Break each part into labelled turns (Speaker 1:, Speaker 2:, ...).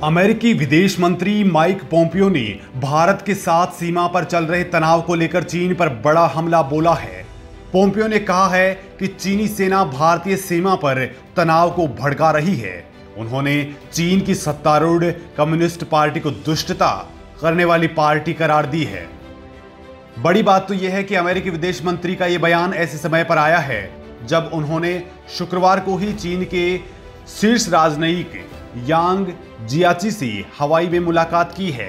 Speaker 1: अमेरिकी विदेश मंत्री माइक पोम्पियो ने भारत के साथ सीमा पर चल रहे तनाव को लेकर चीन पर बड़ा हमला बोला है। पोम्पियो ने कहा है कि चीनी सेना भारतीय सीमा पर तनाव को भड़का रही है। उन्होंने चीन की सत्तारूढ़ कम्युनिस्ट पार्टी को दुष्टता करने वाली पार्टी करार दी है। बड़ी बात तो यह है कि अमेरिकी विदेश मंत्री का यह बयान ऐसे समय पर आया है जब उन्होंने शुक्रवार को ही चीन के शीर्ष राजनयिक यांग जियाची से हवाई में मुलाकात की है।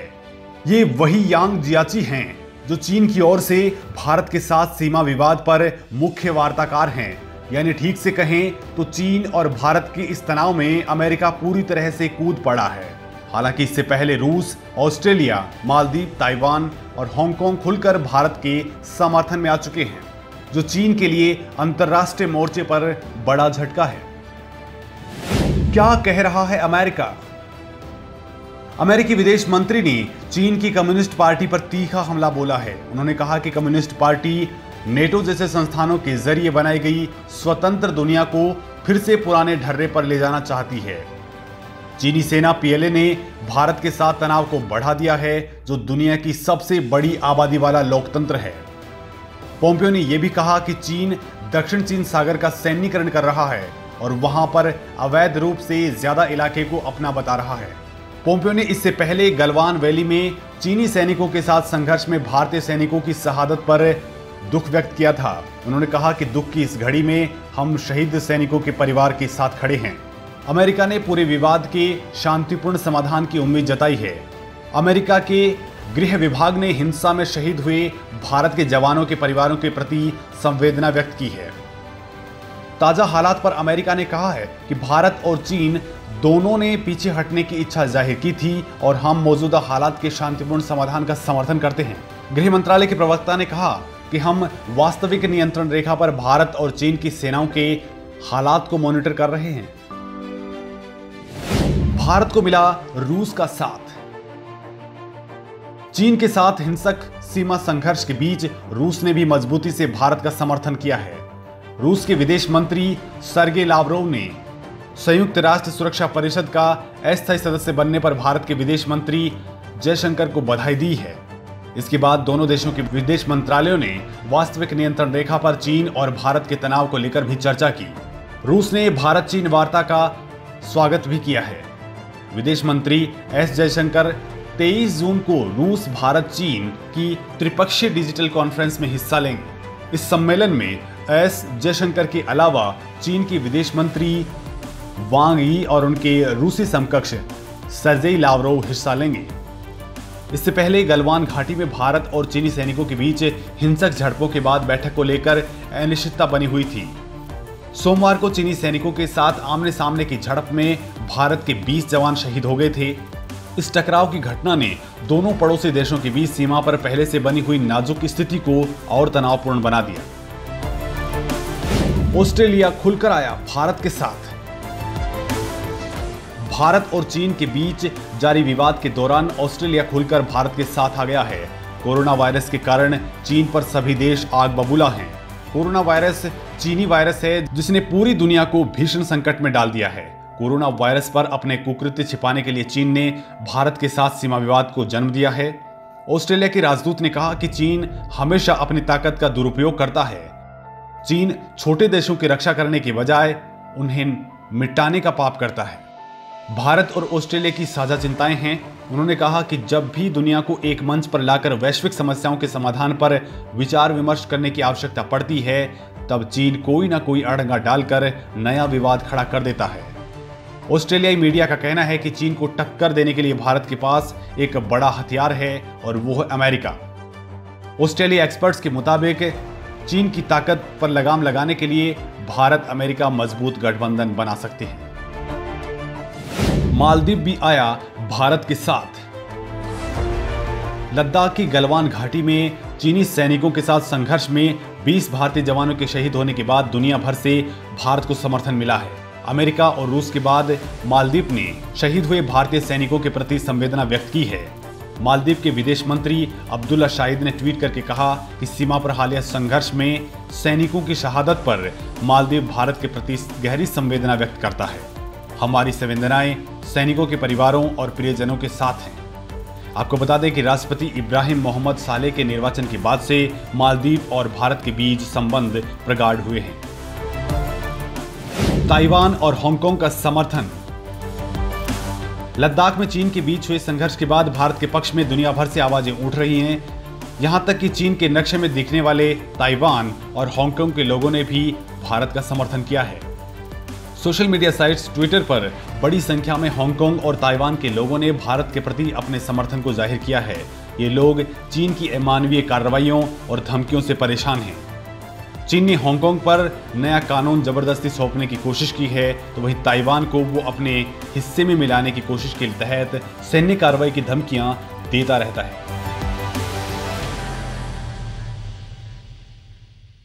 Speaker 1: ये वही यांग जियाची हैं जो चीन की ओर से भारत के साथ सीमा विवाद पर मुख्य वार्ताकार हैं। यानी ठीक से कहें तो चीन और भारत के इस तनाव में अमेरिका पूरी तरह से कूद पड़ा है। हालांकि इससे पहले रूस, ऑस्ट्रेलिया, मालदीव, ताइवान और हांगकांग खुलकर भारत के समर्थन में आ चुके हैं, जो चीन के लिए अंतर्राष्ट्रीय मोर्चे पर बड़ा झटका है। क्या कह रहा है अमेरिका? अमेरिकी विदेश मंत्री ने चीन की कम्युनिस्ट पार्टी पर तीखा हमला बोला है। उन्होंने कहा कि कम्युनिस्ट पार्टी नेटो जैसे संस्थानों के जरिए बनाई गई स्वतंत्र दुनिया को फिर से पुराने ढर्रे पर ले जाना चाहती है। चीनी सेना पीएलए ने भारत के साथ तनाव को बढ़ा दिया है, जो दुनिया की सबसे बड़ी आबादी वाला लोकतंत्र है। पोम्पियो ने यह भी कहा कि चीन दक्षिण चीन सागर का सैन्यीकरण कर रहा है और वहां पर अवैध रूप से ज्यादा इलाके को अपना बता रहा है। पोम्पियो ने इससे पहले गलवान वैली में चीनी सैनिकों के साथ संघर्ष में भारतीय सैनिकों की शहादत पर दुख व्यक्त किया था। उन्होंने कहा कि दुख की इस घड़ी में हम शहीद सैनिकों के परिवार के साथ खड़े हैं। अमेरिका ने पूरे विवाद के शांतिपूर्ण समाधान की उम्मीद जताई है। अमेरिका के गृह विभाग ने हिंसा में शहीद हुए भारत के जवानों के परिवारों के प्रति संवेदना व्यक्त की है। ताजा हालात पर अमेरिका ने कहा है कि भारत और चीन दोनों ने पीछे हटने की इच्छा जाहिर की थी और हम मौजूदा हालात के शांतिपूर्ण समाधान का समर्थन करते हैं। गृह मंत्रालय के प्रवक्ता ने कहा कि हम वास्तविक नियंत्रण रेखा पर भारत और चीन की सेनाओं के हालात को मॉनिटर कर रहे हैं। भारत को मिला रूस का साथ। चीन के साथ हिंसक सीमा संघर्ष के बीच रूस ने भी मजबूती से भारत का समर्थन किया है। रूस के विदेश मंत्री सर्गेई लावरोव ने संयुक्त राष्ट्र सुरक्षा परिषद का अस्थायी सदस्य बनने पर भारत के विदेश मंत्री जयशंकर को बधाई दी है। इसके बाद दोनों देशों के विदेश मंत्रालयों ने वास्तविक नियंत्रण रेखा पर चीन और भारत के तनाव को लेकर भी चर्चा की। रूस ने भारत चीन वार्ता का स्वागत भी किया है। विदेश मंत्री एस जयशंकर 23 जून को रूस भारत चीन की त्रिपक्षीय डिजिटल कॉन्फ्रेंस में हिस्सा लेंगे। इस सम्मेलन में एस जयशंकर के अलावा चीन के विदेश मंत्री वांग यी और उनके रूसी समकक्ष सर्गेई लावरोव हिस्सा लेंगे। इससे पहले गलवान घाटी में भारत और चीनी सैनिकों के बीच हिंसक झड़पों के बाद बैठक को लेकर अनिश्चितता बनी हुई थी। सोमवार को चीनी सैनिकों के साथ आमने सामने की झड़प में भारत के 20 जवान शहीद हो गए थे। इस टकराव की घटना ने दोनों पड़ोसी देशों के बीच सीमा पर पहले से बनी हुई नाजुक स्थिति को और तनावपूर्ण बना दिया। ऑस्ट्रेलिया खुलकर आया भारत के साथ। भारत और चीन के बीच जारी विवाद के दौरान ऑस्ट्रेलिया खुलकर भारत के साथ आ गया है। कोरोना वायरस के कारण चीन पर सभी देश आग बबूला हैं। कोरोना वायरस चीनी वायरस है जिसने पूरी दुनिया को भीषण संकट में डाल दिया है। कोरोना वायरस पर अपने कुकृत्य छिपाने के लिए चीन ने भारत के साथ सीमा विवाद को जन्म दिया है। ऑस्ट्रेलिया के राजदूत ने कहा कि चीन हमेशा अपनी ताकत का दुरुपयोग करता है। चीन छोटे देशों की रक्षा करने के बजाय उन्हें मिटाने का पाप करता है। भारत और ऑस्ट्रेलिया की साझा चिंताएं हैं। उन्होंने कहा कि जब भी दुनिया को एक मंच पर लाकर वैश्विक समस्याओं के समाधान पर विचार विमर्श करने की आवश्यकता पड़ती है, तब चीन कोई ना कोई अड़ंगा डालकर नया विवाद खड़ा कर देता है। ऑस्ट्रेलियाई मीडिया का कहना है कि चीन को टक्कर देने के लिए भारत के पास एक बड़ा हथियार है और वो है अमेरिका। ऑस्ट्रेलिया एक्सपर्ट्स के मुताबिक चीन की ताकत पर लगाम लगाने के लिए भारत अमेरिका मजबूत गठबंधन बना सकते हैं। मालदीव भी आया भारत के साथ। लद्दाख की गलवान घाटी में चीनी सैनिकों के साथ संघर्ष में 20 भारतीय जवानों के शहीद होने के बाद दुनिया भर से भारत को समर्थन मिला है। अमेरिका और रूस के बाद मालदीव ने शहीद हुए भारतीय सैनिकों के प्रति संवेदना व्यक्त की है। मालदीव के विदेश मंत्री अब्दुल्ला शाहिद ने ट्वीट करके कहा कि सीमा पर हालिया संघर्ष में सैनिकों की शहादत पर मालदीव भारत के प्रति गहरी संवेदना व्यक्त करता है। हमारी संवेदनाएं सैनिकों के परिवारों और प्रियजनों के साथ हैं। आपको बता दें कि राष्ट्रपति इब्राहिम मोहम्मद सालेह के निर्वाचन के बाद से मालदीव और भारत के बीच संबंध प्रगाढ़ हुए हैं। ताइवान और हांगकांग का समर्थन। लद्दाख में चीन के बीच हुए संघर्ष के बाद भारत के पक्ष में दुनिया भर से आवाजें उठ रही हैं। यहां तक कि चीन के नक्शे में दिखने वाले ताइवान और हांगकांग के लोगों ने भी भारत का समर्थन किया है। सोशल मीडिया साइट्स ट्विटर पर बड़ी संख्या में हांगकांग और ताइवान के लोगों ने भारत के प्रति अपने समर्थन को जाहिर किया है। ये लोग चीन की अमानवीय कार्रवाइयों और धमकियों से परेशान हैं। चीन ने हांगकांग पर नया कानून जबरदस्ती सौंपने की कोशिश की है, तो वहीं ताइवान को वो अपने हिस्से में मिलाने की कोशिश के तहत सैन्य कार्रवाई की धमकियां देता रहता है।